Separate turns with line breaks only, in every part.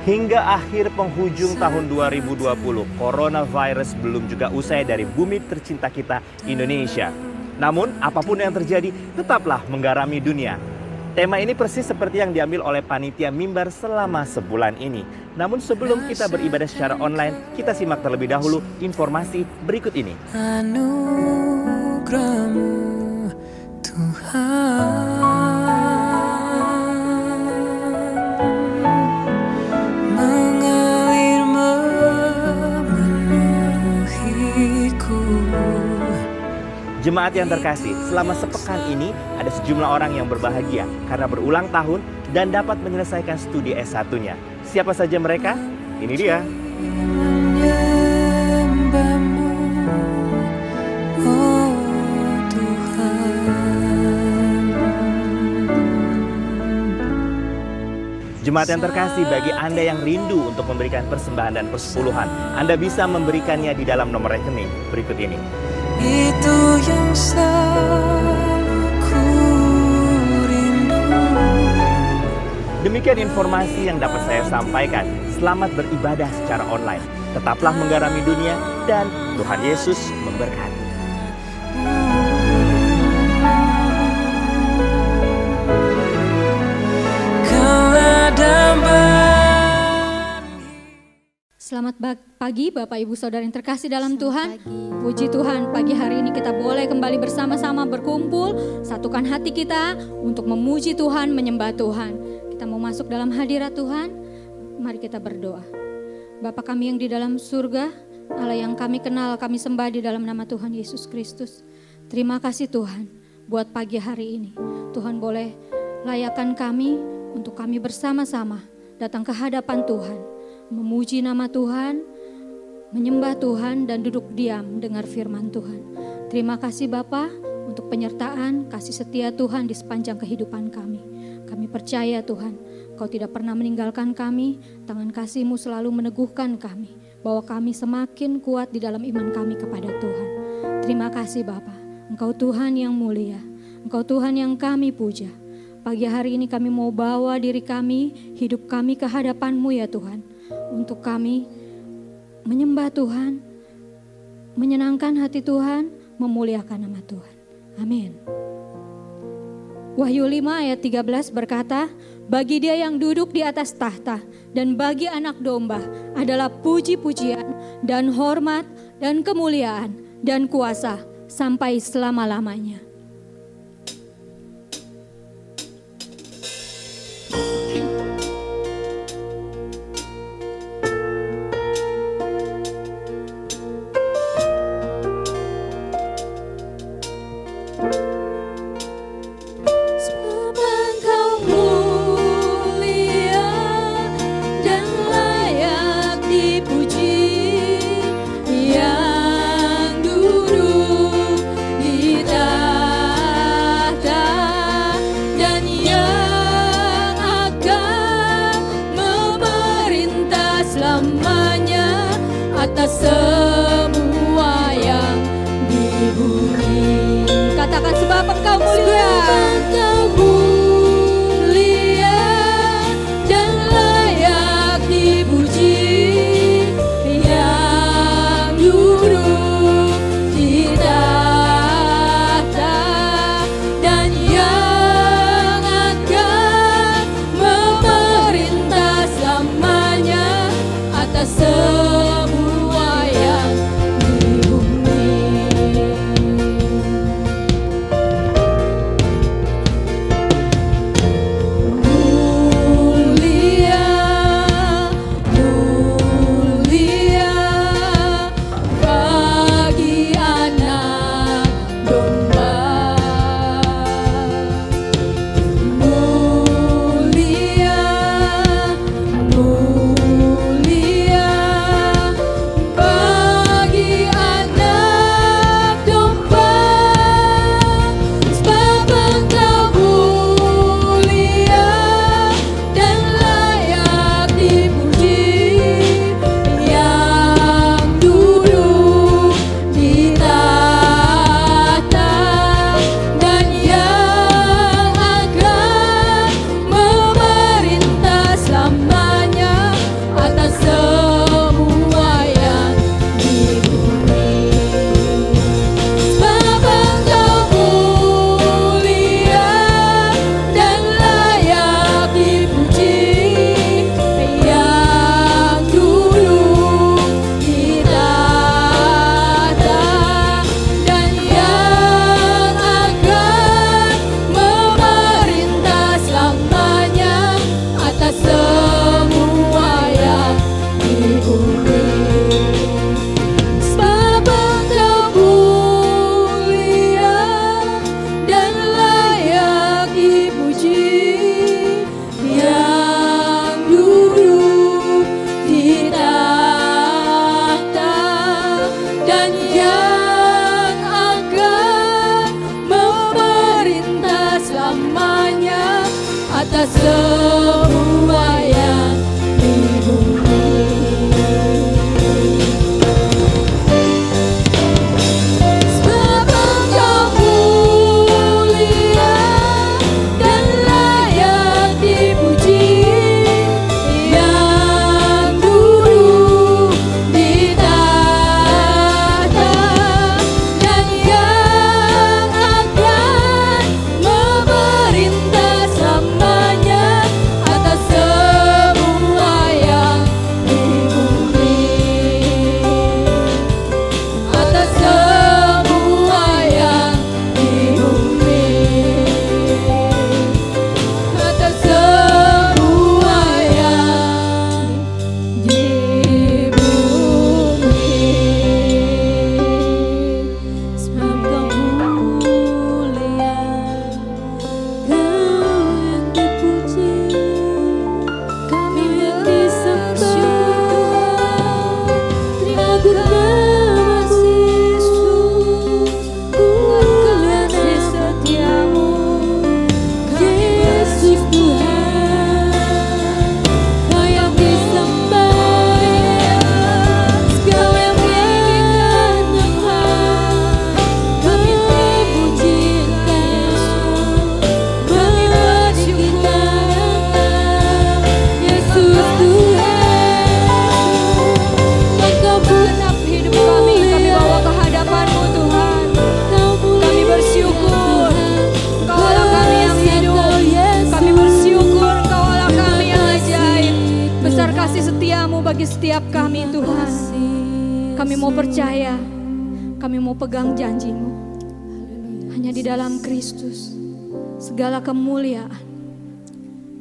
Hingga akhir penghujung tahun 2020, coronavirus belum juga usai dari bumi tercinta kita, Indonesia. Namun, apapun yang terjadi, tetaplah menggarami dunia. Tema ini persis seperti yang diambil oleh panitia mimbar selama sebulan ini. Namun sebelum kita beribadah secara online, kita simak terlebih dahulu informasi berikut ini.
Anugerah-Mu, Tuhan.
Jemaat yang terkasih, selama sepekan ini ada sejumlah orang yang berbahagia karena berulang tahun dan dapat menyelesaikan studi S1-nya. Siapa saja mereka? Ini dia. Jemaat yang terkasih, bagi Anda yang rindu untuk memberikan persembahan dan persepuluhan, Anda bisa memberikannya di dalam nomor rekening berikut ini.
Itu yang selalu ku rindu.
Demikian informasi yang dapat saya sampaikan. Selamat beribadah secara online. Tetaplah menggarami dunia dan Tuhan Yesus memberkati.
Selamat pagi Bapak Ibu Saudara yang terkasih dalam Tuhan. Puji Tuhan, pagi hari ini kita boleh kembali bersama-sama berkumpul, satukan hati kita untuk memuji Tuhan, menyembah Tuhan. Kita mau masuk dalam hadirat Tuhan, mari kita berdoa. Bapa kami yang di dalam surga, Allah yang kami kenal, kami sembah di dalam nama Tuhan Yesus Kristus. Terima kasih Tuhan buat pagi hari ini. Tuhan boleh layakan kami untuk kami bersama-sama datang ke hadapan Tuhan, memuji nama Tuhan, menyembah Tuhan dan duduk diam dengar firman Tuhan. Terima kasih Bapa untuk penyertaan, kasih setia Tuhan di sepanjang kehidupan kami. Kami percaya Tuhan, Kau tidak pernah meninggalkan kami, tangan kasih-Mu selalu meneguhkan kami, bahwa kami semakin kuat di dalam iman kami kepada Tuhan. Terima kasih Bapa, Engkau Tuhan yang mulia, Engkau Tuhan yang kami puja. Pagi hari ini kami mau bawa diri kami, hidup kami ke hadapan-Mu ya Tuhan, untuk kami menyembah Tuhan, menyenangkan hati Tuhan, memuliakan nama Tuhan. Amin. Wahyu 5 ayat 13 berkata, bagi Dia yang duduk di atas tahta dan bagi anak domba adalah puji-pujian dan hormat dan kemuliaan dan kuasa sampai selama-lamanya. Semua yang di bumi, katakan sebab Engkau mulia, dan layak dipuji, yang duduk di tahta dan yang akan memerintah selamanya atas dan yang akan memerintah selamanya atas semua yang di bumi. Sebab Engkau mulia dan layak dipuji, yang duduk di tahta dan yang akan memerintah selamanya atas semua yang di bumi, atas semua yang di bumi, atas semua yang di bumi. Sebab Kau mulia, Kau yang dipuji, kami yang disembah. Terima kasih Yesus, kuatkan kasih setiamu, Yesus Tuhan, Kau yang disembah, Kau yang meninggikan Tuhan, kami memujikan, kami bersyukur, Yesus Tuhan. Engkau genap hidup kami bawa ke hadapan-Mu Tuhan. Kami bersyukur, Engkau Allah kami yang hidup. Kami bersyukur, Engkau Allah kami yang ajaib. Besar kasih setiamu bagi setiap kami Tuhan. Kami mau percaya, kami mau pegang janji-Mu. Hanya di dalam Kristus segala kemuliaan,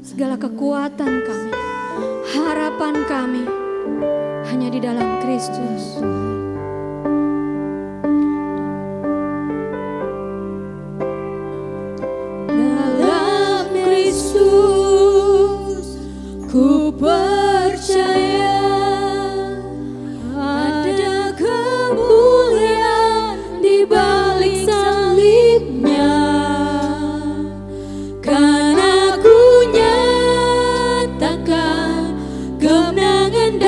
segala kekuatan kami, harapan kami hanya di dalam Kristus. Dalam Kristus ku percaya ada kemuliaan di balik salibnya, kan aku nyatakan kemenangan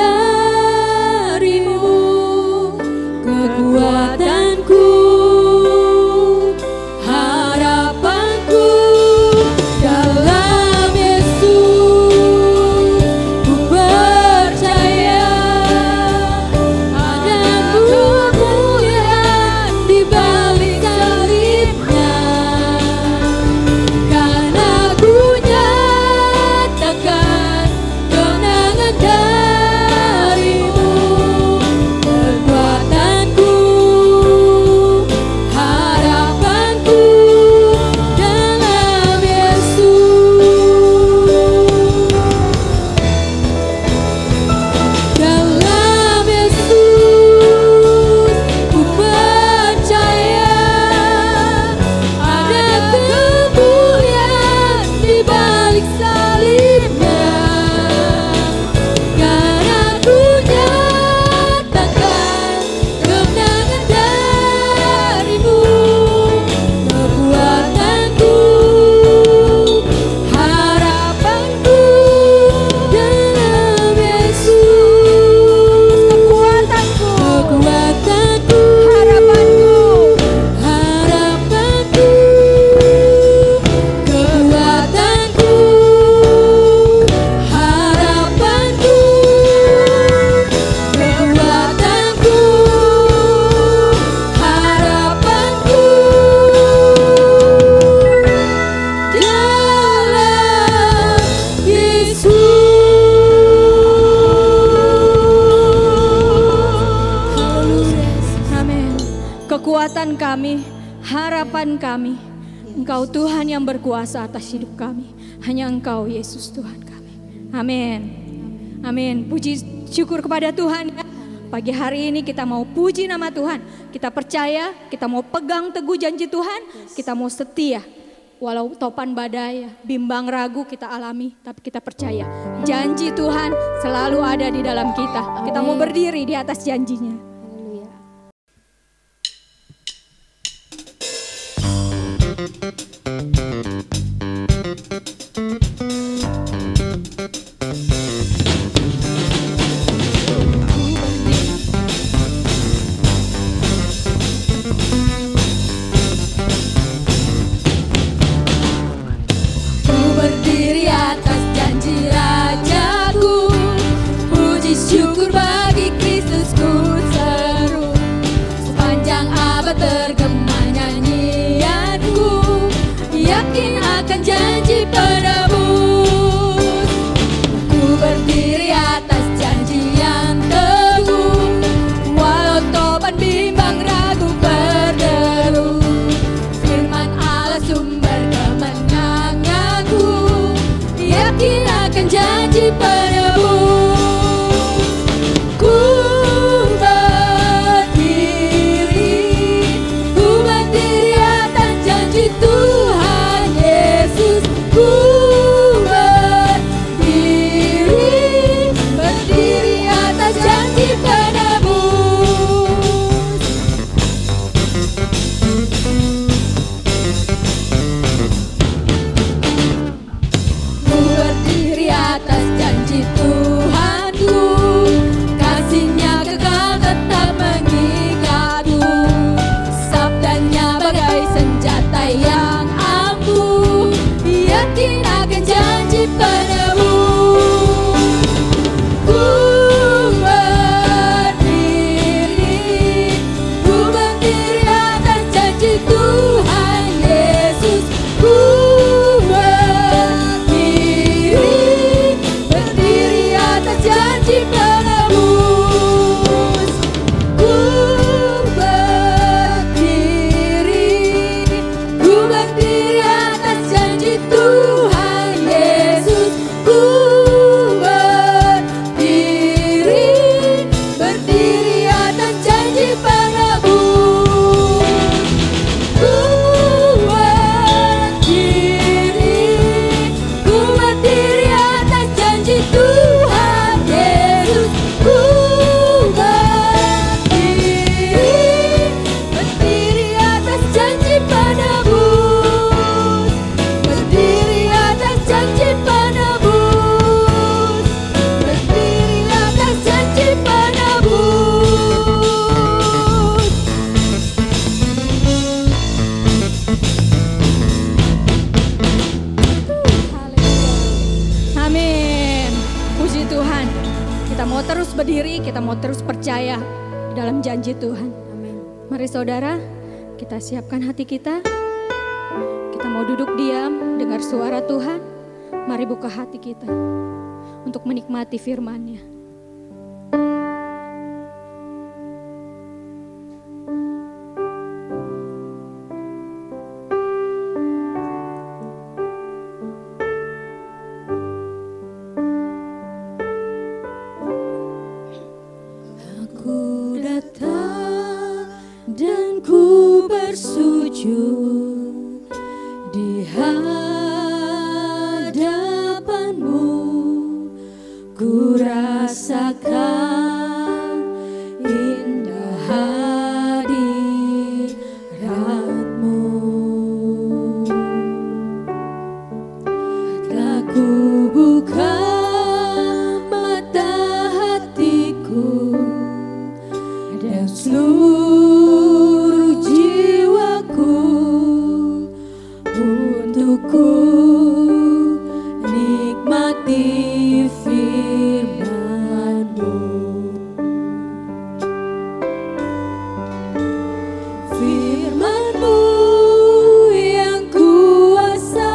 dari-Mu, kekuatanku, harapanku dalam Yesus. Ku percaya ada kemuliaan di balik salibnya, kan aku nyatakan kemenangan dari-Mu, kekuatanku, harapanku dalam Yesus. Dalam Yesus ku percaya ada kemuliaan di balik salibnya, kan aku nyatakan kemenangan dari-Mu, kekuatanku, harapanku dalam Yesus. Kekuatanku, harapanku, kekuatanku, harapanku, kekuatanku, harapanku dalam Yesus. Amin. Kekuatan kami, harapan kami, Engkau Tuhan yang berkuasa atas hidup kami. Hanya Engkau Yesus Tuhan kami. Amin. Amin. Puji syukur kepada Tuhan. Pagi hari ini kita mau puji nama Tuhan. Kita percaya, kita mau pegang teguh janji Tuhan. Kita mau setia. Walau topan badai, bimbang ragu kita alami, tapi kita percaya janji Tuhan selalu ada di dalam kita. Kita mau berdiri di atas janjinya. kapan bimbang ragu berderu. Firman Allah sumber kemenanganku, yakin akan janji penebus. Ku berdiri atas janji Tuhan Yesus. Ku berdiri atas janji penebus. Ku berdiri atas janji Tuhanku, kasih-Nya kekal tetap mengikatku. Sabdanya bagai senjata yang ampuh, yakin akan janji penebus. Ku berdiri atas janji Tuhan Yesus. Ku berdiri atas janji penebus. Ku berdiri atas janji Tuhan Yesus. Ku berdiri atas janji penebus. Ku berdiri atas janji Tuhan Yesus. Ku berdiri atas janji penebus. Berdiri atas janji penebus. Berdiri atas janji penebus. Amin. Puji Tuhan. Kita mau terus berdiri, kita mau terus percaya dalam janji Tuhan. Mari saudara, kita siapkan hati kita. Kita mau duduk diam, dengar suara Tuhan. Mari buka hati kita untuk menikmati firman-Nya. Aku datang dan ku bersujud di hadapan-Mu. Ku rasakan indah hadirat-Mu. Telah ku buka mata hatiku dan seluruh jiwaku untuk ku nikmati firman-Mu. Firman-Mu yang kuasa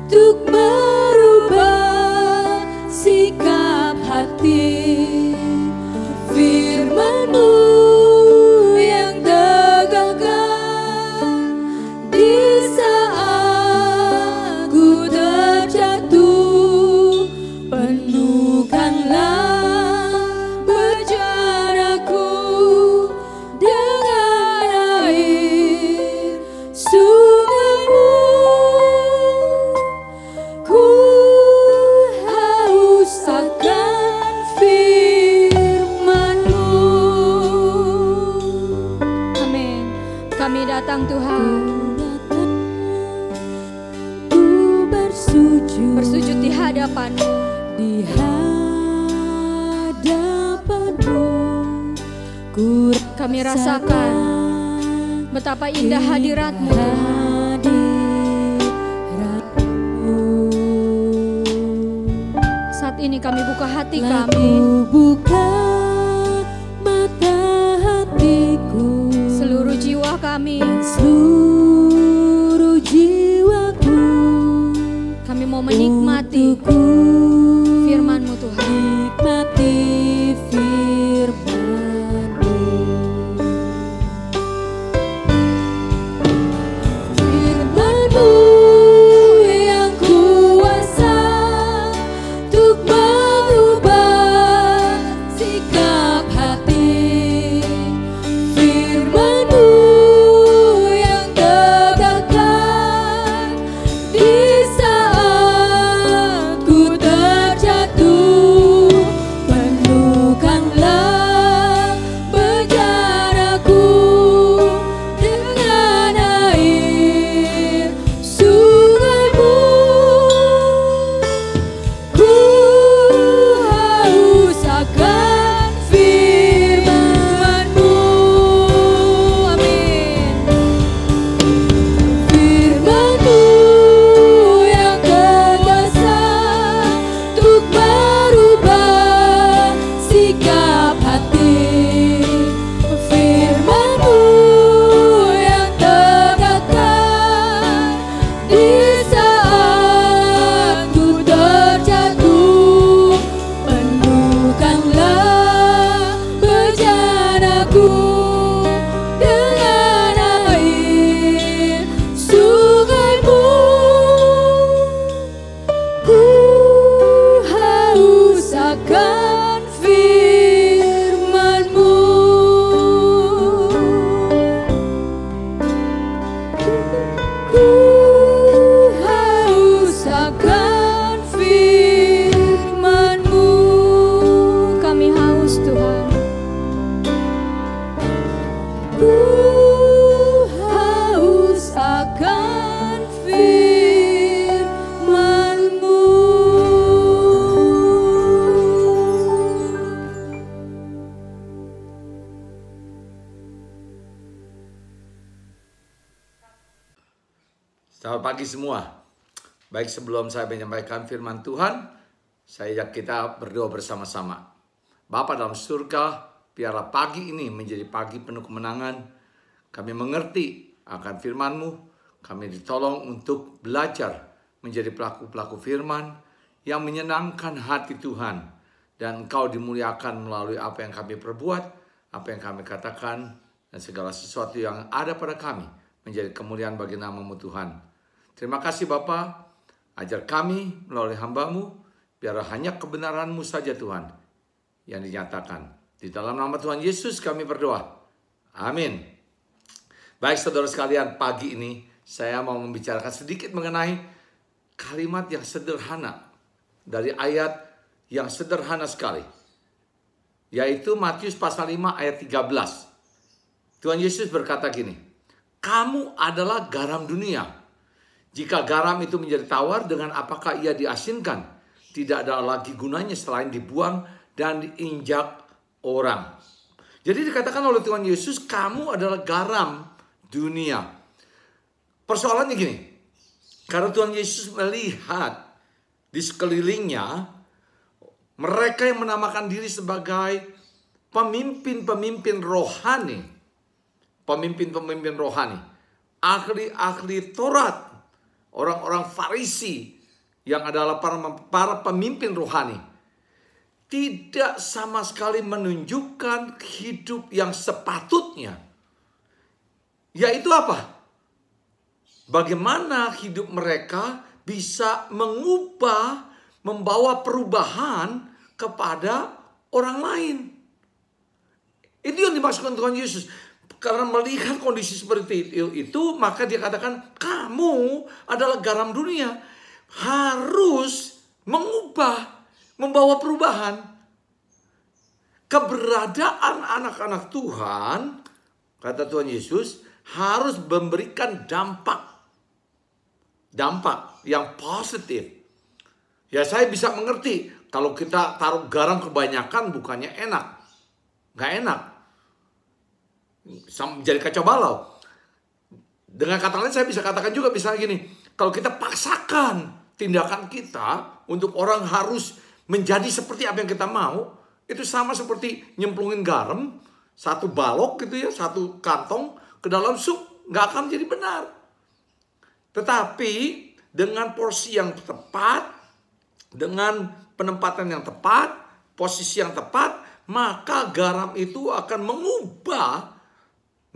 untuk merubah sikap hati. Firman-Mu yang tegakkan di saat ku terjatuh. Penuhkanlah berjaraku dengan air sumber-Mu. Ku haus akan firman-Mu. Amin. Kami datang Tuhan. Ku bersujud di hadapan-Mu. Di hadapan-Mu. Kami rasakan betapa indah hadirat-Mu Tuhan. Saat ini kami buka hati kami. Buka mata hatiku. Seluruh jiwa kami. Seluruh jiwaku. Kami mau menikmati firman-Mu Tuhan. Nikmati firman-Mu. hidupku dengan air sungai-Mu. Ku haus akan firman-Mu. Ku haus akan firman-Mu. Kami haus, Tuhan. Ku haus akan firman-Mu.
Selamat pagi semua. Baik, sebelum saya menyampaikan firman Tuhan, saya ajak kita berdoa bersama-sama. Bapa dalam surga, biarlah pagi ini menjadi pagi penuh kemenangan. Kami mengerti akan firman-Mu. Kami ditolong untuk belajar menjadi pelaku-pelaku firman yang menyenangkan hati Tuhan. Dan Engkau dimuliakan melalui apa yang kami perbuat, apa yang kami katakan, dan segala sesuatu yang ada pada kami menjadi kemuliaan bagi nama-Mu Tuhan. Terima kasih Bapa, ajar kami melalui hamba-Mu, biarlah hanya kebenaran-Mu saja Tuhan yang dinyatakan. Di dalam nama Tuhan Yesus kami berdoa. Amin. Baik saudara sekalian, pagi ini saya mau membicarakan sedikit mengenai kalimat yang sederhana dari ayat yang sederhana sekali, yaitu Matius pasal 5 ayat 13. Tuhan Yesus berkata gini, kamu adalah garam dunia. Jika garam itu menjadi tawar, dengan apakah ia diasinkan? Tidak ada lagi gunanya selain dibuang dan diinjak orang. Jadi dikatakan oleh Tuhan Yesus, kamu adalah garam dunia. Persoalannya gini, karena Tuhan Yesus melihat di sekelilingnya mereka yang menamakan diri sebagai pemimpin-pemimpin rohani, ahli-ahli Taurat, orang-orang Farisi yang adalah para pemimpin rohani, tidak sama sekali menunjukkan hidup yang sepatutnya. Yaitu apa? Bagaimana hidup mereka bisa mengubah, membawa perubahan kepada orang lain. Itu yang dimaksudkan Tuhan Yesus. Karena melihat kondisi seperti itu, maka dia katakan, kamu adalah garam dunia. Harus mengubah, membawa perubahan. Keberadaan anak-anak Tuhan, kata Tuhan Yesus, harus memberikan dampak yang positif. Ya, saya bisa mengerti kalau kita taruh garam kebanyakan bukannya enak. Nggak enak. Jadi kacau balau. Dengan kata lain saya bisa katakan juga misalnya gini, kalau kita paksakan tindakan kita untuk orang harus menjadi seperti apa yang kita mau, itu sama seperti nyemplungin garam, satu balok gitu ya, satu kantong ke dalam sup, nggak akan jadi benar. Tetapi dengan porsi yang tepat, dengan penempatan yang tepat, posisi yang tepat, maka garam itu akan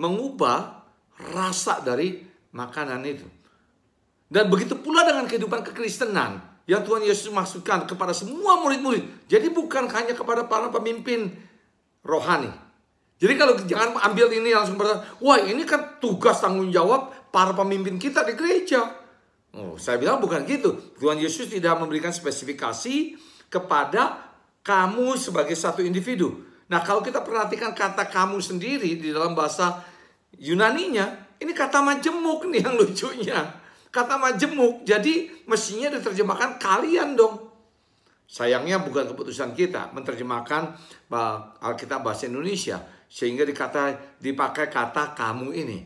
mengubah rasa dari makanan itu. Dan begitu pula dengan kehidupan kekristenan yang Tuhan Yesus maksudkan kepada semua murid-murid. Jadi bukan hanya kepada para pemimpin rohani. Jadi kalau jangan ambil ini langsung berkata, wah ini kan tugas tanggung jawab para pemimpin kita di gereja. Oh, saya bilang bukan gitu. Tuhan Yesus tidak memberikan spesifikasi kepada kamu sebagai satu individu. Nah, kalau kita perhatikan kata kamu sendiri di dalam bahasa Yunaninya, ini kata majemuk nih yang lucunya. Kata majemuk, jadi mestinya diterjemahkan kalian dong. Sayangnya bukan keputusan kita menerjemahkan Alkitab bahasa Indonesia, sehingga dipakai kata kamu ini.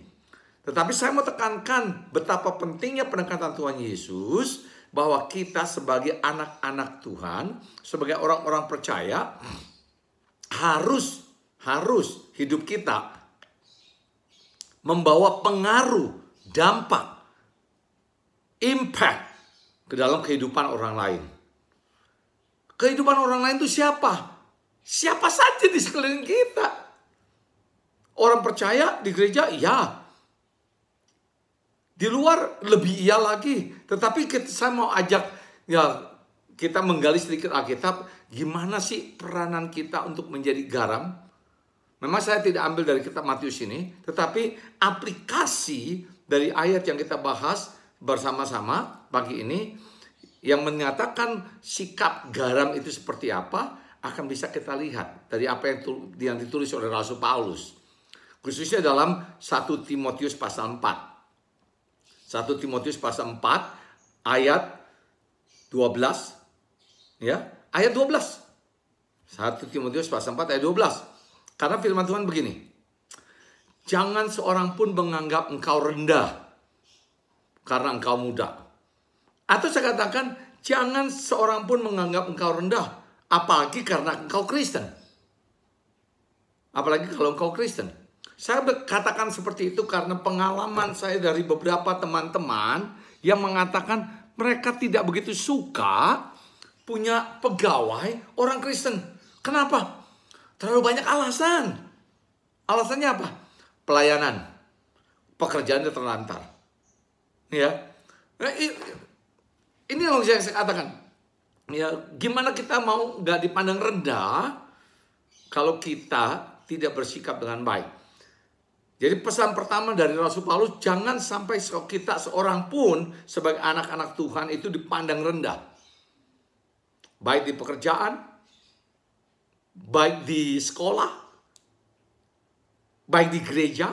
Tetapi saya mau tekankan betapa pentingnya pendekatan Tuhan Yesus, bahwa kita sebagai anak-anak Tuhan, sebagai orang-orang percaya, harus hidup kita membawa pengaruh, dampak, impact ke dalam kehidupan orang lain. Kehidupan orang lain itu siapa? Siapa saja di sekeliling kita. orang percaya di gereja, iya. Di luar lebih iya lagi. Tetapi saya mau ajak ya kita menggali sedikit Alkitab. Gimana sih peranan kita untuk menjadi garam? Memang saya tidak ambil dari kitab Matius ini. Tetapi aplikasi dari ayat yang kita bahas bersama-sama pagi ini. Yang menyatakan sikap garam itu seperti apa. Akan bisa kita lihat dari apa yang ditulis oleh Rasul Paulus. Khususnya dalam 1 Timotius pasal 4. 1 Timotius pasal 4 ayat 12. Ya, ayat 12. 1 Timotius pasal 4 ayat 12. Karena firman Tuhan begini. Jangan seorang pun menganggap engkau rendah karena engkau muda. Atau saya katakan, jangan seorang pun menganggap engkau rendah, apalagi karena engkau Kristen. Apalagi kalau engkau Kristen. Saya katakan seperti itu karena pengalaman saya dari beberapa teman-teman yang mengatakan mereka tidak begitu suka punya pegawai orang Kristen. Kenapa? Terlalu banyak alasan. Alasannya apa? Pelayanan. Pekerjaannya terlantar. Ya. Ini yang saya katakan. Ya, gimana kita mau nggak dipandang rendah kalau kita tidak bersikap dengan baik. Jadi pesan pertama dari Rasul Paulus, jangan sampai kita seorang pun sebagai anak-anak Tuhan itu dipandang rendah. Baik di pekerjaan, baik di sekolah, baik di gereja.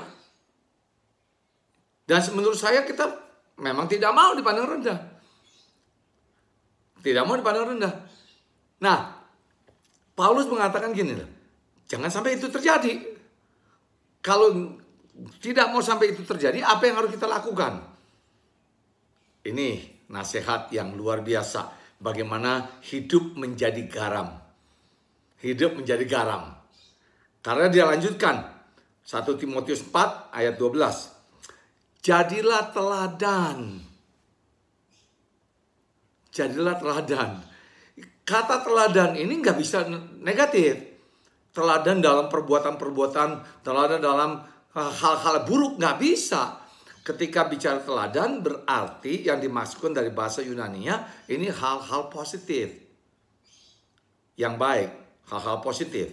Dan menurut saya kita memang tidak mau dipandang rendah. Tidak mau dipandang rendah. Nah, Paulus mengatakan gini, jangan sampai itu terjadi. Kalau tidak mau sampai itu terjadi, apa yang harus kita lakukan? Ini nasihat yang luar biasa. Bagaimana hidup menjadi garam. Hidup menjadi garam. Karena dia lanjutkan. 1 Timotius 4 ayat 12. Jadilah teladan. Jadilah teladan. Kata teladan ini nggak bisa negatif. Teladan dalam perbuatan-perbuatan, teladan dalam hal-hal buruk, nggak bisa. Ketika bicara teladan berarti yang dimaksudkan dari bahasa Yunani-nya ini hal-hal positif. Yang baik, hal-hal positif.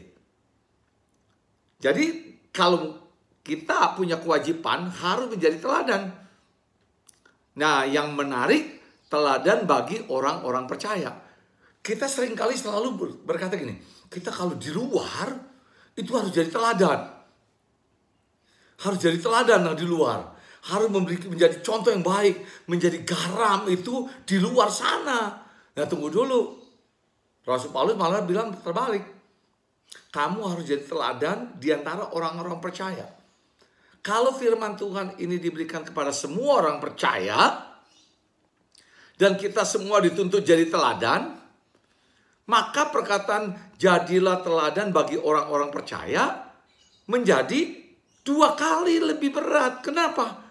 Jadi kalau kita punya kewajiban harus menjadi teladan. Nah, yang menarik teladan bagi orang-orang percaya. Kita seringkali selalu berkata gini, kita kalau di luar itu harus jadi teladan. Harus jadi teladan di luar. Harus menjadi contoh yang baik. Menjadi garam itu di luar sana. Nah, tunggu dulu. Rasul Paulus malah bilang terbalik. Kamu harus jadi teladan di antara orang-orang percaya. Kalau firman Tuhan ini diberikan kepada semua orang percaya, dan kita semua dituntut jadi teladan, maka perkataan jadilah teladan bagi orang-orang percaya menjadi 2 kali lebih berat. Kenapa?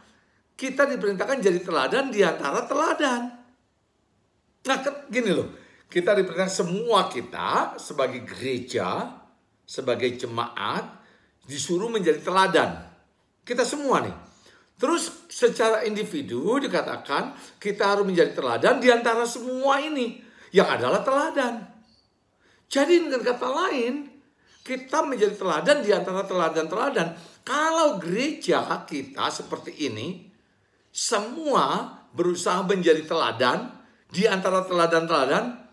Kita diperintahkan jadi teladan di antara teladan. Nah, gini loh. Kita diperintahkan semua kita sebagai gereja, sebagai jemaat, disuruh menjadi teladan. Kita semua nih. Terus secara individu dikatakan kita harus menjadi teladan di antara semua ini. Yang adalah teladan. Jadi dengan kata lain, kita menjadi teladan di antara teladan-teladan. Kalau gereja kita seperti ini, semua berusaha menjadi teladan di antara teladan-teladan,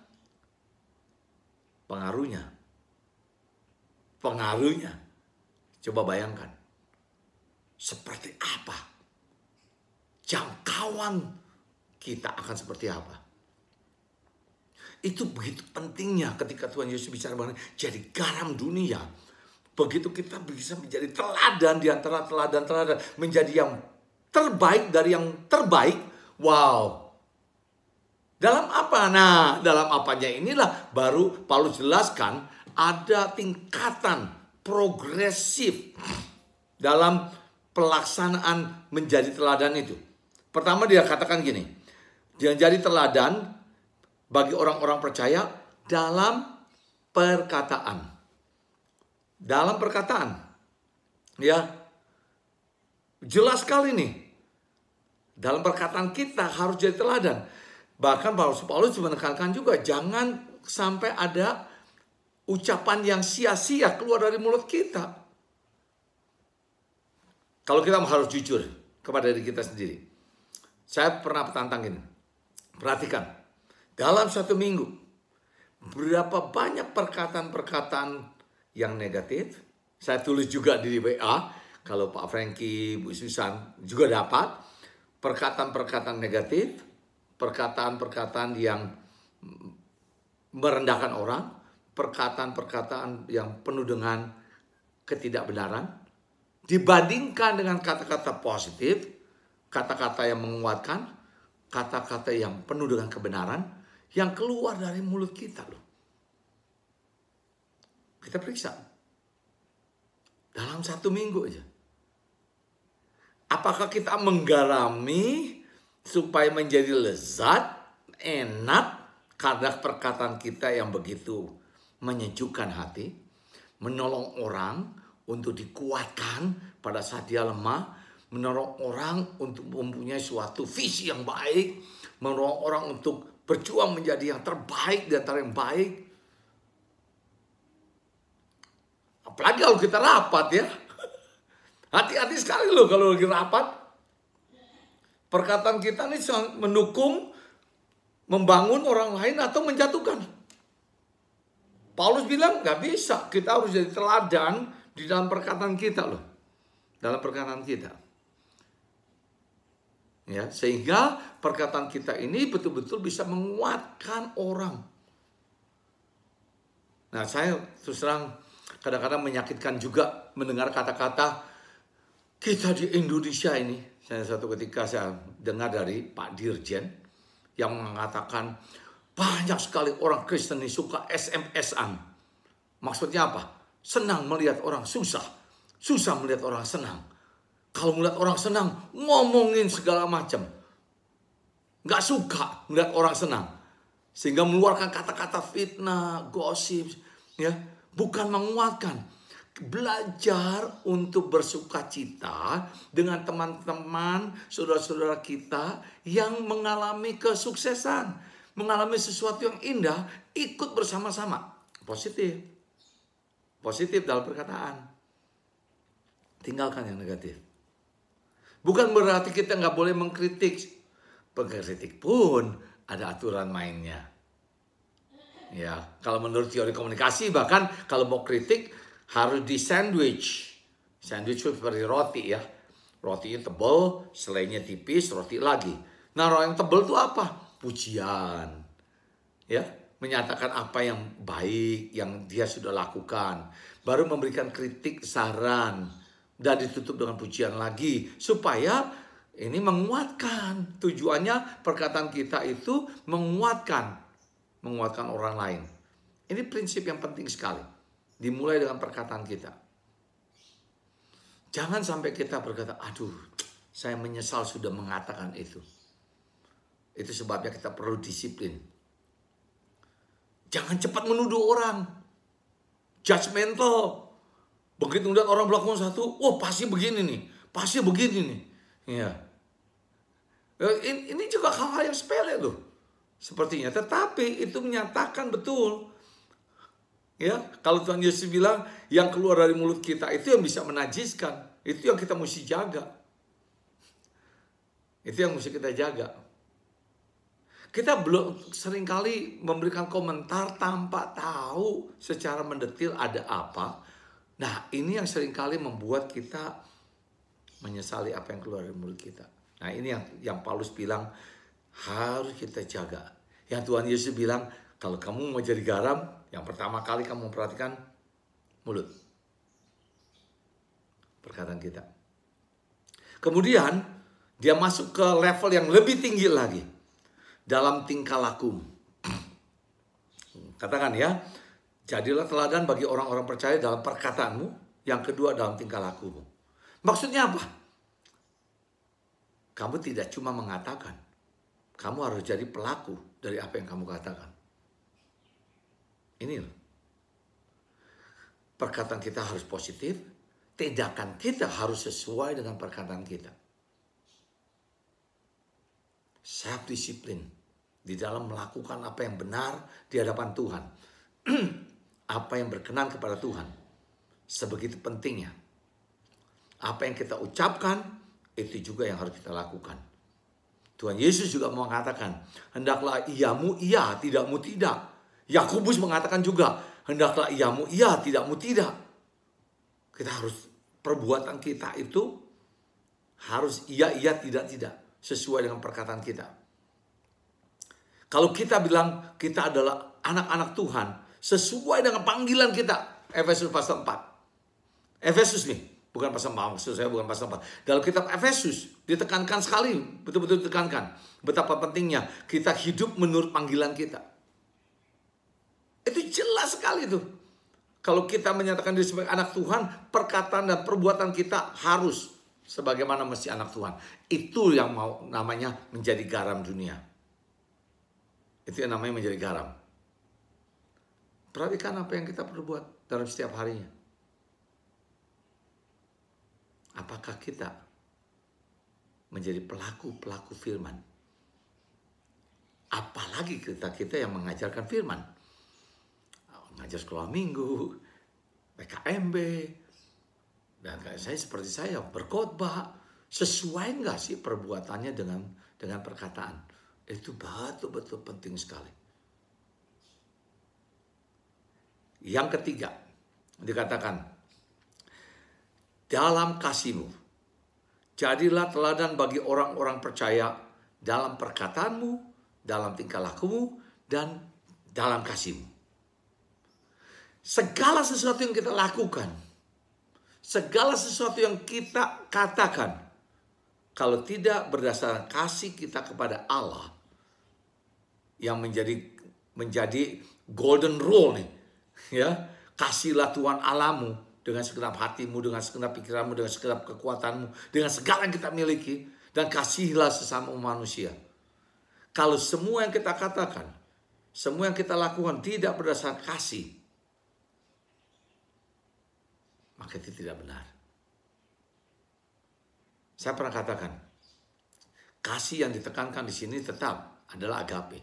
pengaruhnya. Coba bayangkan. Seperti apa? Jangkauan kita akan seperti apa? Itu begitu pentingnya ketika Tuhan Yesus bicara mengenai jadi garam dunia. Begitu kita bisa menjadi teladan di antara teladan-teladan. Menjadi yang terbaik dari yang terbaik. Wow. Dalam apa? Nah, dalam apanya inilah baru Paulus jelaskan ada tingkatan progresif dalam pelaksanaan menjadi teladan itu. Pertama dia katakan gini. Dia jadi teladan bagi orang-orang percaya dalam perkataan. Dalam perkataan. Ya, Jelas sekali nih. Dalam perkataan kita harus jadi teladan. Bahkan Paulus menekankan juga, jangan sampai ada ucapan yang sia-sia keluar dari mulut kita. Kalau kita harus jujur kepada diri kita sendiri. Saya pernah tantang ini. Perhatikan, dalam 1 minggu, berapa banyak perkataan-perkataan yang negatif. Saya tulis juga di WA, kalau Pak Frankie, Bu Susan juga dapat. Perkataan-perkataan negatif, perkataan-perkataan yang merendahkan orang, perkataan-perkataan yang penuh dengan ketidakbenaran, dibandingkan dengan kata-kata positif, kata-kata yang menguatkan, kata-kata yang penuh dengan kebenaran, yang keluar dari mulut kita loh. Kita periksa. Dalam 1 minggu aja. Apakah kita menggarami supaya menjadi lezat, enak, karena perkataan kita yang begitu menyejukkan hati, menolong orang untuk dikuatkan pada saat dia lemah, menolong orang untuk mempunyai suatu visi yang baik, menolong orang untuk berjuang menjadi yang terbaik di antara yang baik. Apalagi kalau kita rapat ya. Hati-hati sekali loh kalau lagi rapat. Perkataan kita ini mendukung, membangun orang lain atau menjatuhkan. Paulus bilang nggak bisa, kita harus jadi teladan di dalam perkataan kita loh. Dalam perkataan kita. Ya, sehingga perkataan kita ini betul-betul bisa menguatkan orang. Nah, saya terus terang kadang-kadang menyakitkan juga mendengar kata-kata kita di Indonesia ini. Satu ketika saya dengar dari Pak Dirjen yang mengatakan banyak sekali orang Kristen yang suka SMS-an. Maksudnya apa? Senang melihat orang susah. Susah melihat orang senang. Kalau melihat orang senang, ngomongin segala macam. Nggak suka melihat orang senang. Sehingga mengeluarkan kata-kata fitnah, gosip. Ya, bukan menguatkan. Belajar untuk bersukacita dengan teman-teman, saudara-saudara kita yang mengalami kesuksesan. Mengalami sesuatu yang indah, ikut bersama-sama. Positif. Positif dalam perkataan. Tinggalkan yang negatif. Bukan berarti kita nggak boleh mengkritik. Pengkritik pun ada aturan mainnya. Ya, kalau menurut teori komunikasi bahkan kalau mau kritik harus di sandwich. Sandwich seperti roti ya. Rotinya tebal, selainya tipis, roti lagi. Nah, roti yang tebal itu apa? Pujian. Ya, menyatakan apa yang baik yang dia sudah lakukan. Baru memberikan kritik, saran. Dan ditutup dengan pujian lagi. Supaya ini menguatkan. Tujuannya perkataan kita itu menguatkan. Menguatkan orang lain. Ini prinsip yang penting sekali. Dimulai dengan perkataan kita. Jangan sampai kita berkata, aduh, saya menyesal sudah mengatakan itu. Itu sebabnya kita perlu disiplin. Jangan cepat menuduh orang. Judgmental. Begitu melihat orang melakukan satu, oh pasti begini nih. Pasti begini nih. Ya. Ini juga hal-hal yang sepele loh. Sepertinya. Tetapi itu menyatakan betul. Ya, kalau Tuhan Yesus bilang yang keluar dari mulut kita itu yang bisa menajiskan. Itu yang kita mesti jaga. Itu yang mesti kita jaga. Kita belum seringkali memberikan komentar tanpa tahu secara mendetil ada apa. Nah, ini yang seringkali membuat kita menyesali apa yang keluar dari mulut kita. Nah, ini yang Paulus bilang harus kita jaga. Yang Tuhan Yesus bilang, kalau kamu mau jadi garam, yang pertama kali kamu memperhatikan mulut. Perkataan kita. Kemudian, dia masuk ke level yang lebih tinggi lagi. Dalam tingkah laku. Katakan ya, jadilah teladan bagi orang-orang percaya dalam perkataanmu. Yang kedua dalam tingkah lakumu. Maksudnya apa? Kamu tidak cuma mengatakan. Kamu harus jadi pelaku dari apa yang kamu katakan. Ini loh. Perkataan kita harus positif. tindakan kita harus sesuai dengan perkataan kita. Self disiplin di dalam melakukan apa yang benar di hadapan Tuhan. Apa yang berkenan kepada Tuhan. Sebegitu pentingnya. Apa yang kita ucapkan, itu juga yang harus kita lakukan. Tuhan Yesus juga mengatakan, hendaklah iyamu iya, tidakmu tidak. Yakobus mengatakan juga, hendaklah iyamu iya, tidakmu tidak. Kita harus, perbuatan kita itu harus iya, tidak, sesuai dengan perkataan kita. Kalau kita bilang kita adalah anak-anak Tuhan, sesuai dengan panggilan kita. Efesus pasal 4. Efesus nih, bukan pasal 4, maksud saya bukan pasal 4. Dalam kitab Efesus, ditekankan sekali, betul-betul ditekankan. Betapa pentingnya kita hidup menurut panggilan kita. Itu jelas sekali tuh. Kalau kita menyatakan diri sebagai anak Tuhan, perkataan dan perbuatan kita harus sebagaimana mesti anak Tuhan. Itu yang mau namanya menjadi garam dunia. Itu yang namanya menjadi garam. Perhatikan apa yang kita perbuat dalam setiap harinya. Apakah kita menjadi pelaku-pelaku firman? Apalagi kita yang mengajarkan firman. Mengajar sekolah minggu, PKMB, dan kayak saya seperti saya berkhotbah, sesuai nggak sih perbuatannya dengan perkataan? Itu betul-betul penting sekali. Yang ketiga, dikatakan, dalam kasihmu, jadilah teladan bagi orang-orang percaya dalam perkataanmu, dalam tingkah lakumu, dan dalam kasihmu. Segala sesuatu yang kita lakukan, segala sesuatu yang kita katakan, kalau tidak berdasarkan kasih kita kepada Allah, yang menjadi golden rule nih, ya, kasihlah Tuhan Allahmu dengan segenap hatimu, dengan segenap pikiranmu, dengan segenap kekuatanmu, dengan segala yang kita miliki, dan kasihilah sesama manusia. Kalau semua yang kita katakan, semua yang kita lakukan tidak berdasarkan kasih, maka itu tidak benar. Saya pernah katakan, kasih yang ditekankan di sini tetap adalah agape.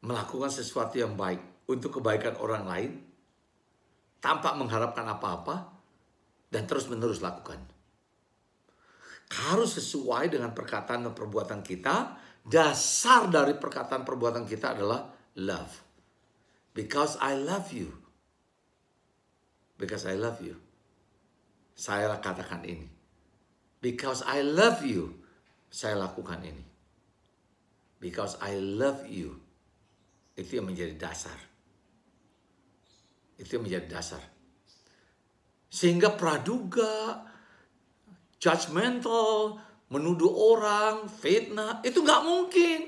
Melakukan sesuatu yang baik untuk kebaikan orang lain, tanpa mengharapkan apa-apa, dan terus-menerus lakukan. Harus sesuai dengan perkataan dan perbuatan kita. Dasar dari perkataan perbuatan kita adalah love. Because I love you. Because I love you. Saya katakan ini. Because I love you. Saya lakukan ini. Because I love you. Itu yang menjadi dasar. Itu yang menjadi dasar. Sehingga praduga, judgmental, menuduh orang, fitnah, itu nggak mungkin.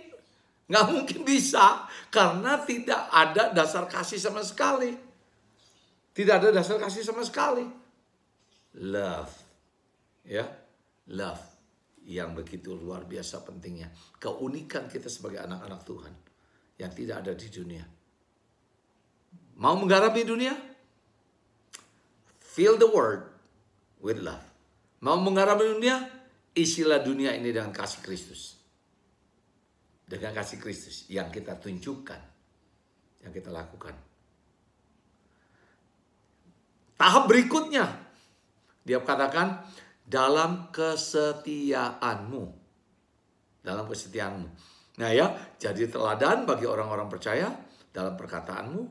Nggak mungkin bisa. Karena tidak ada dasar kasih sama sekali. Tidak ada dasar kasih sama sekali. Love. Ya, love. Yang begitu luar biasa pentingnya. Keunikan kita sebagai anak-anak Tuhan. Yang tidak ada di dunia. Mau menggarami dunia? Fill the world with love. Mau menggarami dunia? Isilah dunia ini dengan kasih Kristus. Dengan kasih Kristus yang kita tunjukkan. Yang kita lakukan. Tahap berikutnya, dia katakan dalam kesetiaanmu. Dalam kesetiaanmu. Nah ya, jadi teladan bagi orang-orang percaya dalam perkataanmu,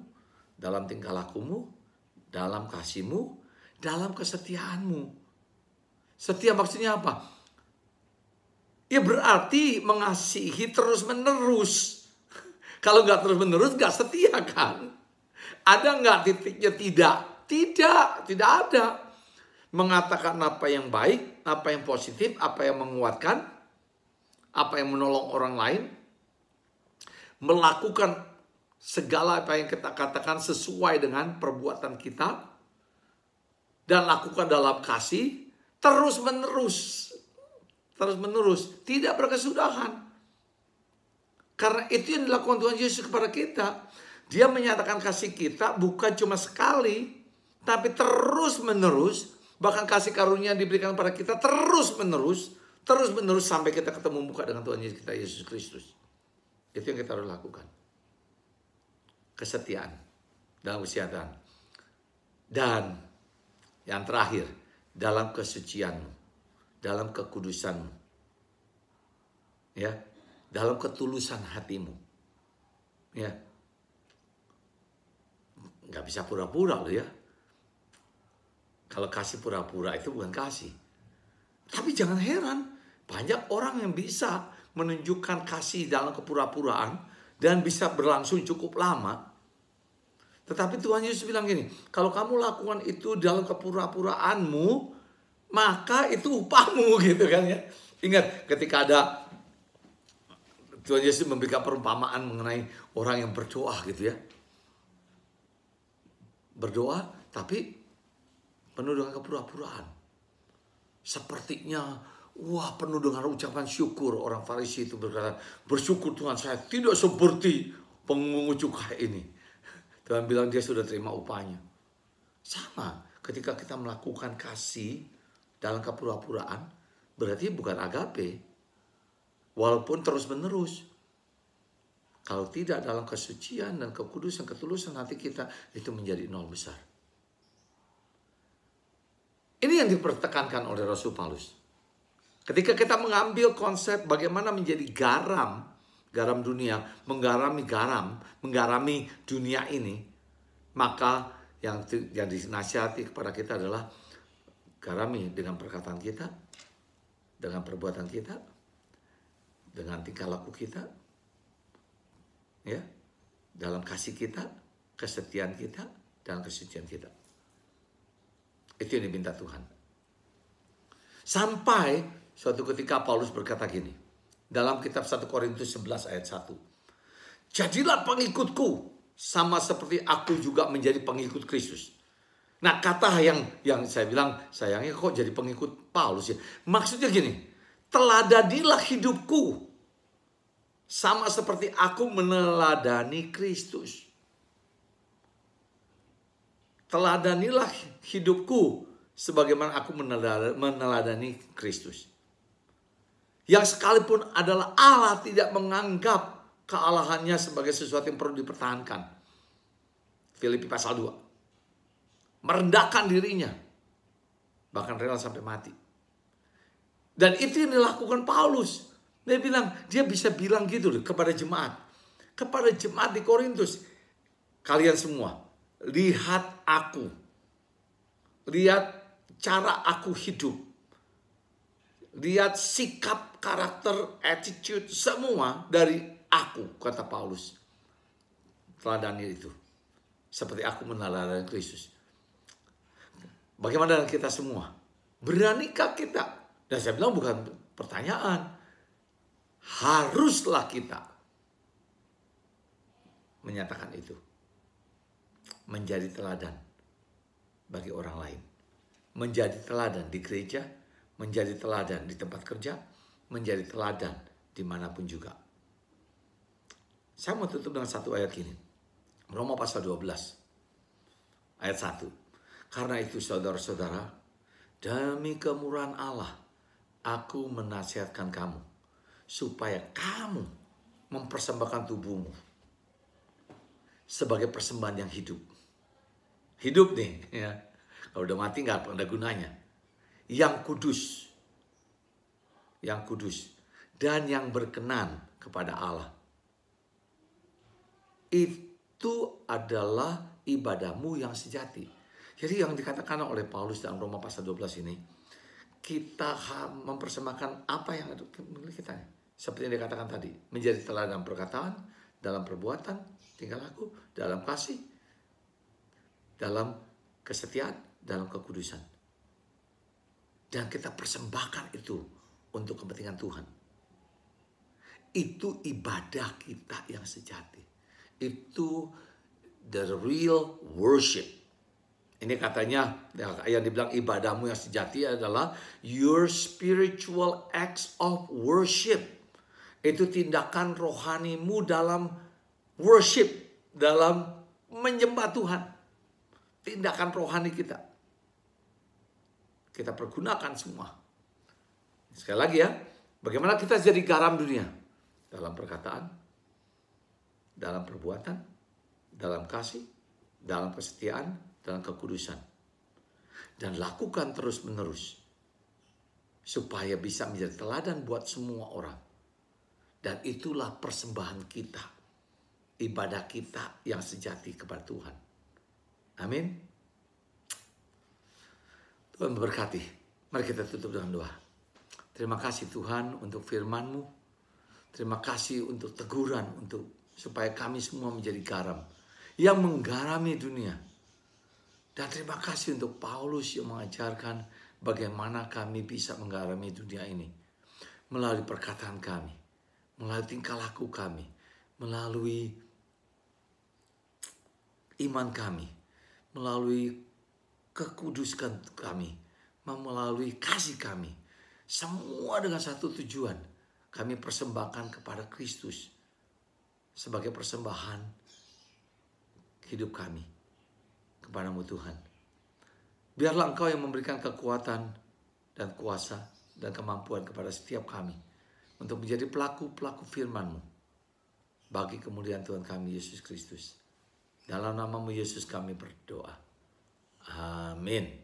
dalam tingkah lakumu, dalam kasihmu, dalam kesetiaanmu. Setia maksudnya apa? Ya berarti mengasihi terus-menerus. Kalau nggak terus-menerus nggak setia kan? Ada nggak titiknya? Tidak. Tidak ada. Mengatakan apa yang baik, apa yang positif, apa yang menguatkan, apa yang menolong orang lain. Melakukan segala apa yang kita katakan sesuai dengan perbuatan kita. Dan lakukan dalam kasih, terus-menerus. Terus-menerus, tidak berkesudahan. Karena itu yang dilakukan Tuhan Yesus kepada kita. Dia menyatakan kasih kita bukan cuma sekali, Tapi terus menerus, bahkan kasih karunia diberikan pada kita terus menerus sampai kita ketemu muka dengan Tuhan kita Yesus Kristus. Itu yang kita harus lakukan. Kesetiaan dalam kesehatan. Dan yang terakhir, dalam kesucianmu, dalam kekudusanmu. Ya, dalam ketulusan hatimu. Ya. Nggak bisa pura-pura loh ya. Kalau kasih pura-pura itu bukan kasih. Tapi jangan heran, banyak orang yang bisa menunjukkan kasih dalam kepura-puraan dan bisa berlangsung cukup lama. Tetapi Tuhan Yesus bilang gini, kalau kamu lakukan itu dalam kepura-puraanmu, maka itu upahmu gitu kan ya. Ingat ketika ada Tuhan Yesus memberikan perumpamaan mengenai orang yang berdoa gitu ya. Berdoa tapi penuh dengan kepura-puraan. Sepertinya, wah penuh dengan ucapan syukur. Orang Farisi itu berkata, bersyukur Tuhan, saya tidak seperti pengungut cukai ini. Tuhan bilang dia sudah terima upahnya. Sama, ketika kita melakukan kasih dalam kepura-puraan, berarti bukan agape. Walaupun terus menerus. Kalau tidak dalam kesucian dan kekudusan, ketulusan hati kita, itu menjadi nol besar. Ini yang dipertekankan oleh Rasul Paulus. Ketika kita mengambil konsep bagaimana menjadi garam dunia, menggarami dunia ini, maka yang dinasihati kepada kita adalah garami dengan perkataan kita, dengan perbuatan kita, dengan tingkah laku kita, ya, dalam kasih kita, kesetiaan kita, dan kesucian kita. Itu yang diminta Tuhan. Sampai suatu ketika Paulus berkata gini. Dalam kitab 1 Korintus 11 ayat 1. Jadilah pengikutku. Sama seperti aku juga menjadi pengikut Kristus. Nah kata yang saya bilang. Sayangnya kok jadi pengikut Paulus ya. Maksudnya gini. Teladanilah hidupku. Sama seperti aku meneladani Kristus. Teladanilah hidupku sebagaimana aku meneladani Kristus. Yang sekalipun adalah Allah tidak menganggap kealahannya sebagai sesuatu yang perlu dipertahankan. Filipi pasal 2. Merendahkan dirinya. Bahkan rela sampai mati. Dan itu yang dilakukan Paulus. Dia bisa bilang gitu kepada jemaat. Kepada jemaat di Korintus. Kalian semua. Lihat aku. Lihat cara aku hidup. Lihat sikap, karakter, attitude, semua dari aku, kata Paulus. Teladani itu. Seperti aku meneladani Kristus. Bagaimana dengan kita semua? Beranikah kita? Dan saya bilang bukan pertanyaan. Haruslah kita menyatakan itu. Menjadi teladan bagi orang lain. Menjadi teladan di gereja, menjadi teladan di tempat kerja, menjadi teladan dimanapun juga. Saya mau tutup dengan satu ayat ini. Roma pasal 12 ayat 1. Karena itu saudara-saudara, demi kemurahan Allah, aku menasihatkan kamu, supaya kamu mempersembahkan tubuhmu sebagai persembahan yang hidup. Hidup nih, ya. Kalau udah mati nggak ada gunanya. Yang kudus, dan yang berkenan kepada Allah. Itu adalah ibadahmu yang sejati. Jadi yang dikatakan oleh Paulus dalam Roma pasal 12 ini, kita mempersembahkan apa yang ada milik kita. Seperti yang dikatakan tadi, menjadi teladan perkataan, dalam perbuatan, tingkah laku, dalam kasih, dalam kesetiaan, dalam kekudusan. Dan kita persembahkan itu untuk kepentingan Tuhan. Itu ibadah kita yang sejati. Itu the real worship. Ini katanya yang dibilang ibadahmu yang sejati adalah your spiritual acts of worship. Itu tindakan rohanimu dalam worship, dalam menyembah Tuhan. tindakan rohani kita. Kita pergunakan semua. Sekali lagi ya, bagaimana kita jadi garam dunia? Dalam perkataan, dalam perbuatan, dalam kasih, dalam kesetiaan, dalam kekudusan. Dan lakukan terus-menerus. Supaya bisa menjadi teladan buat semua orang. Dan itulah persembahan kita. Ibadah kita yang sejati kepada Tuhan. Amin. Tuhan memberkati. Mari kita tutup dengan doa. Terima kasih Tuhan untuk firman-Mu. Terima kasih untuk teguran supaya kami semua menjadi garam yang menggarami dunia. Dan terima kasih untuk Paulus yang mengajarkan bagaimana kami bisa menggarami dunia ini melalui perkataan kami, melalui tingkah laku kami, melalui iman kami, melalui kekudusan kami, melalui kasih kami. Semua dengan satu tujuan. Kami persembahkan kepada Kristus sebagai persembahan hidup kami kepadamu Tuhan. Biarlah Engkau yang memberikan kekuatan dan kuasa dan kemampuan kepada setiap kami untuk menjadi pelaku-pelaku firman-Mu bagi kemuliaan Tuhan kami Yesus Kristus. Dalam nama-Mu Yesus kami berdoa. Amin.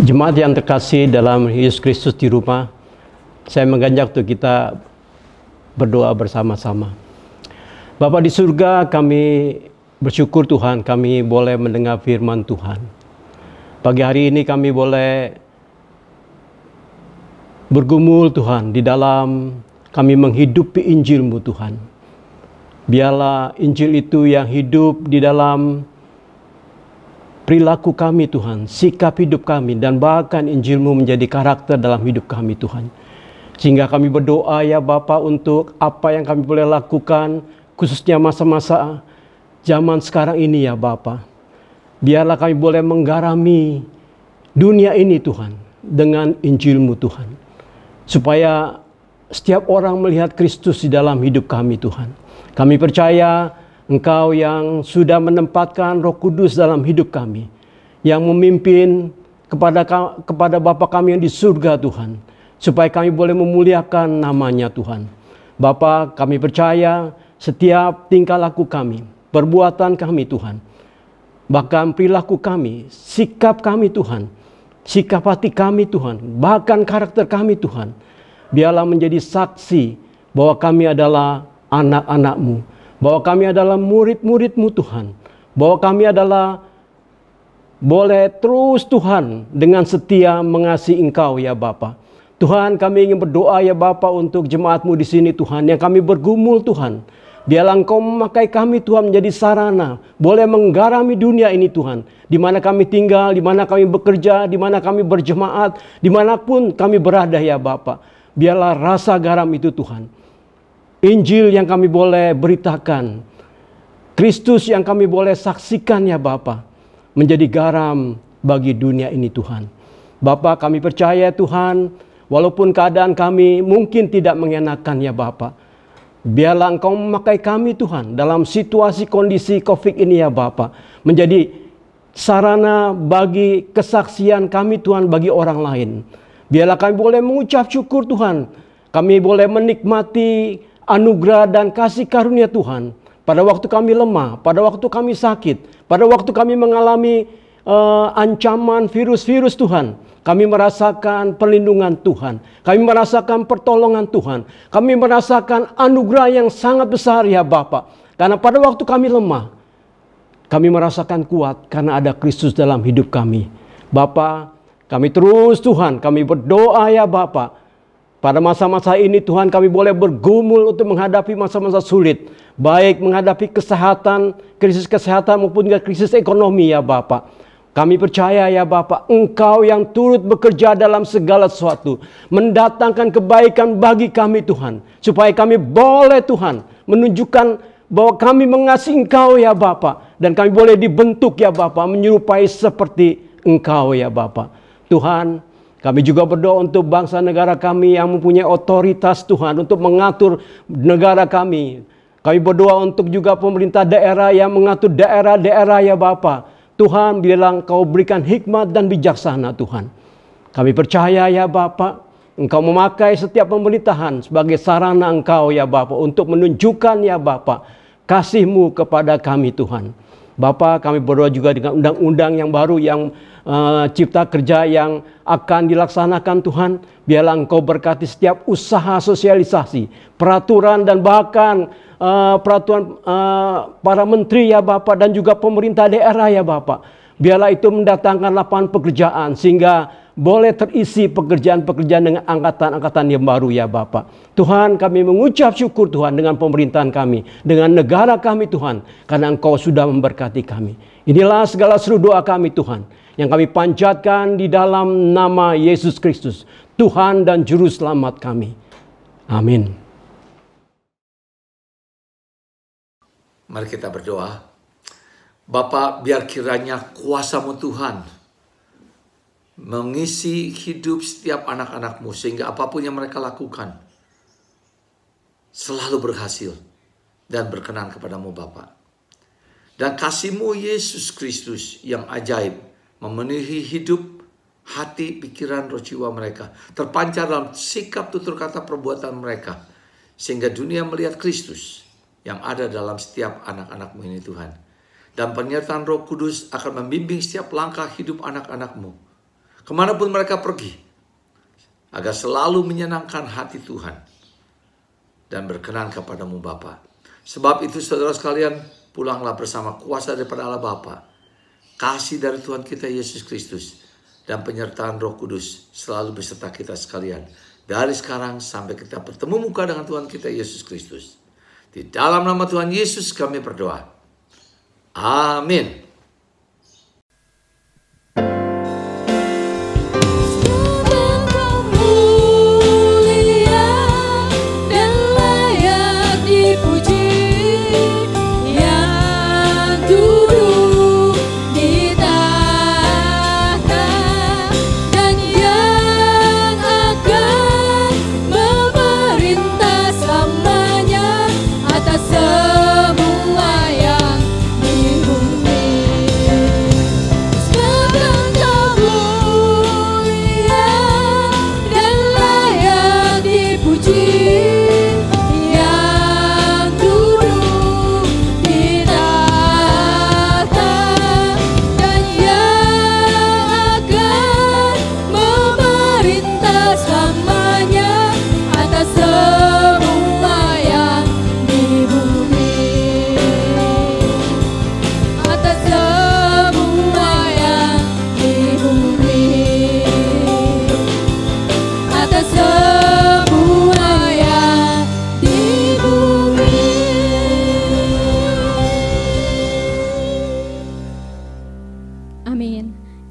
Jemaat yang terkasih dalam Yesus Kristus di rumah, saya mengajak untuk kita berdoa bersama-sama. Bapa di surga, kami bersyukur Tuhan, kami boleh mendengar firman Tuhan. Pagi hari ini kami boleh bergumul Tuhan di dalam kami menghidupi Injil-Mu Tuhan. Biarlah Injil itu yang hidup di dalam perilaku kami Tuhan, sikap hidup kami, dan bahkan Injil-Mu menjadi karakter dalam hidup kami Tuhan. Sehingga kami berdoa ya Bapa untuk apa yang kami boleh lakukan, khususnya masa-masa zaman sekarang ini ya Bapa. Biarlah kami boleh menggarami dunia ini Tuhan dengan Injil-Mu Tuhan. Supaya setiap orang melihat Kristus di dalam hidup kami Tuhan. Kami percaya Engkau yang sudah menempatkan Roh Kudus dalam hidup kami, yang memimpin kepada Bapa kami yang di surga Tuhan, supaya kami boleh memuliakan nama-Nya Tuhan. Bapa, kami percaya setiap tingkah laku kami, perbuatan kami Tuhan, bahkan perilaku kami, sikap kami Tuhan, sikap hati kami Tuhan, bahkan karakter kami Tuhan, biarlah menjadi saksi bahwa kami adalah anak-anak-Mu, bahwa kami adalah murid-murid-Mu Tuhan, bahwa kami adalah boleh terus Tuhan dengan setia mengasihi Engkau ya Bapa. Tuhan, kami ingin berdoa ya Bapa untuk jemaat-Mu di sini Tuhan, yang kami bergumul Tuhan. Biarlah Engkau memakai kami Tuhan menjadi sarana, boleh menggarami dunia ini Tuhan, di mana kami tinggal, di mana kami bekerja, di mana kami berjemaat, dimanapun kami berada ya Bapa. Biarlah rasa garam itu Tuhan, Injil yang kami boleh beritakan, Kristus yang kami boleh saksikan ya Bapa, menjadi garam bagi dunia ini Tuhan. Bapa, kami percaya Tuhan, walaupun keadaan kami mungkin tidak mengenakan ya Bapa, biarlah Engkau memakai kami Tuhan dalam situasi kondisi COVID ini ya Bapa, menjadi sarana bagi kesaksian kami Tuhan bagi orang lain. Biarlah kami boleh mengucap syukur Tuhan, kami boleh menikmati anugerah dan kasih karunia Tuhan pada waktu kami lemah, pada waktu kami sakit, pada waktu kami mengalami ancaman virus-virus Tuhan. Kami merasakan perlindungan Tuhan, kami merasakan pertolongan Tuhan, kami merasakan anugerah yang sangat besar ya Bapa. Karena pada waktu kami lemah, kami merasakan kuat karena ada Kristus dalam hidup kami. Bapa, kami terus Tuhan, kami berdoa ya Bapa. Pada masa-masa ini Tuhan, kami boleh bergumul untuk menghadapi masa-masa sulit, baik menghadapi kesehatan, krisis kesehatan maupun juga krisis ekonomi ya Bapa. Kami percaya ya Bapa, Engkau yang turut bekerja dalam segala sesuatu, mendatangkan kebaikan bagi kami Tuhan, supaya kami boleh Tuhan menunjukkan bahwa kami mengasihi Engkau ya Bapa, dan kami boleh dibentuk ya Bapa, menyerupai seperti Engkau ya Bapa. Tuhan, kami juga berdoa untuk bangsa negara kami yang mempunyai otoritas Tuhan untuk mengatur negara kami. Kami berdoa untuk juga pemerintah daerah yang mengatur daerah-daerah ya Bapa. Tuhan, biarlah Engkau berikan hikmat dan bijaksana Tuhan. Kami percaya ya Bapa, Engkau memakai setiap pemerintahan sebagai sarana Engkau ya Bapa, untuk menunjukkan ya Bapa kasih-Mu kepada kami Tuhan. Bapa, kami berdoa juga dengan undang-undang yang baru yang cipta kerja yang akan dilaksanakan Tuhan. Biarlah Engkau berkati setiap usaha sosialisasi, peraturan dan bahkan peraturan para menteri ya Bapa, dan juga pemerintah daerah ya Bapa. Biarlah itu mendatangkan lapangan pekerjaan sehingga boleh terisi pekerjaan-pekerjaan dengan angkatan-angkatan yang baru ya Bapa. Tuhan, kami mengucap syukur Tuhan dengan pemerintahan kami, dengan negara kami Tuhan, karena Engkau sudah memberkati kami. Inilah segala seru doa kami Tuhan, yang kami panjatkan di dalam nama Yesus Kristus, Tuhan dan Juru Selamat kami. Amin.
Mari kita berdoa. Bapa, biar kiranya kuasa-Mu Tuhan mengisi hidup setiap anak-anak-Mu, sehingga apapun yang mereka lakukan selalu berhasil dan berkenan kepada-Mu Bapa. Dan kasih-Mu Yesus Kristus yang ajaib memenuhi hidup, hati, pikiran, roh jiwa mereka, terpancar dalam sikap, tutur kata, perbuatan mereka, sehingga dunia melihat Kristus yang ada dalam setiap anak-anak-Mu ini Tuhan. Dan penyertaan Roh Kudus akan membimbing setiap langkah hidup anak-anak-Mu, kemanapun mereka pergi, agar selalu menyenangkan hati Tuhan dan berkenan kepada-Mu Bapa. Sebab itu saudara sekalian, pulanglah bersama kuasa daripada Allah Bapa, kasih dari Tuhan kita Yesus Kristus, dan penyertaan Roh Kudus selalu beserta kita sekalian, dari sekarang sampai kita bertemu muka dengan Tuhan kita Yesus Kristus. Di dalam nama Tuhan Yesus kami berdoa. Amin.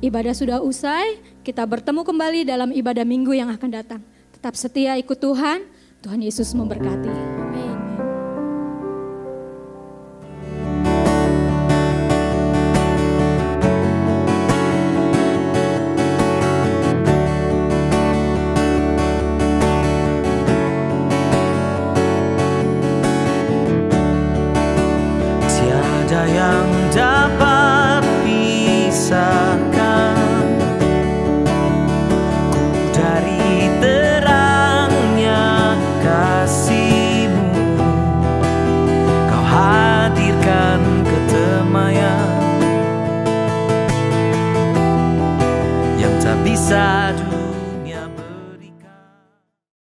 Ibadah sudah usai, kita bertemu kembali dalam ibadah minggu yang akan datang. Tetap setia ikut Tuhan, Tuhan Yesus memberkati. Amin.
Tiada yang dapat pisahkan dari terangnya kasih-Mu. Kau hadirkan kedamaian yang tak bisa